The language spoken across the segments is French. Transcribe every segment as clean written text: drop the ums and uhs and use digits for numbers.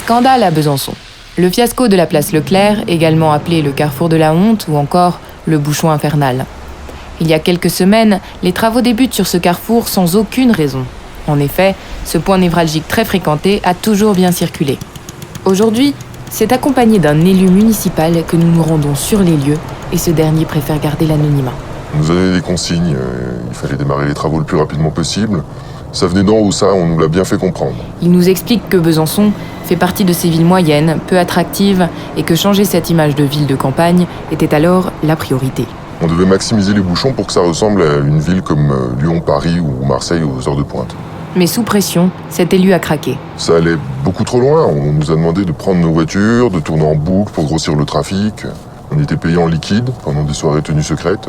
Scandale à Besançon. Le fiasco de la place Leclerc, également appelé le carrefour de la honte ou encore le bouchon infernal. Il y a quelques semaines, les travaux débutent sur ce carrefour sans aucune raison. En effet, ce point névralgique très fréquenté a toujours bien circulé. Aujourd'hui, c'est accompagné d'un élu municipal que nous nous rendons sur les lieux et ce dernier préfère garder l'anonymat. On nous a donné des consignes, il fallait démarrer les travaux le plus rapidement possible. Ça venait d'en haut, ça, on nous l'a bien fait comprendre. Il nous explique que Besançon fait partie de ces villes moyennes, peu attractives, et que changer cette image de ville de campagne était alors la priorité. On devait maximiser les bouchons pour que ça ressemble à une ville comme Lyon, Paris ou Marseille aux heures de pointe. Mais sous pression, cet élu a craqué. Ça allait beaucoup trop loin, on nous a demandé de prendre nos voitures, de tourner en boucle pour grossir le trafic. On était payé en liquide pendant des soirées tenues secrètes.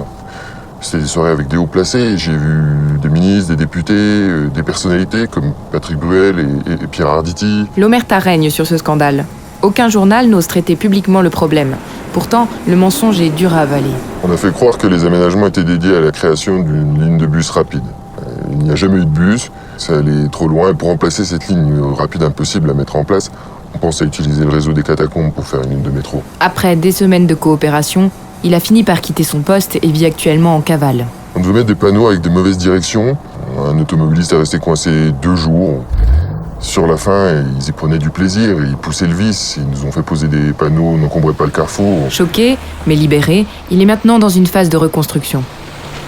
C'était des soirées avec des hauts placés, j'ai vu des ministres, des députés, des personnalités comme Patrick Bruel et Pierre Arditi. L'omerta règne sur ce scandale. Aucun journal n'ose traiter publiquement le problème. Pourtant, le mensonge est dur à avaler. On a fait croire que les aménagements étaient dédiés à la création d'une ligne de bus rapide. Il n'y a jamais eu de bus, ça allait trop loin. Et pour remplacer cette ligne rapide impossible à mettre en place, on pensait utiliser le réseau des catacombes pour faire une ligne de métro. Après des semaines de coopération, il a fini par quitter son poste et vit actuellement en cavale. On devait mettre des panneaux avec des mauvaises directions. Un automobiliste est resté coincé 2 jours. Sur la fin, ils y prenaient du plaisir, ils poussaient le vice, ils nous ont fait poser des panneaux, n'encombraient pas le carrefour. Choqué, mais libéré, il est maintenant dans une phase de reconstruction.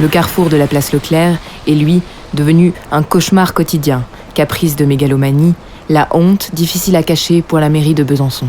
Le carrefour de la place Leclerc est, lui, devenu un cauchemar quotidien. Caprice de mégalomanie, la honte difficile à cacher pour la mairie de Besançon.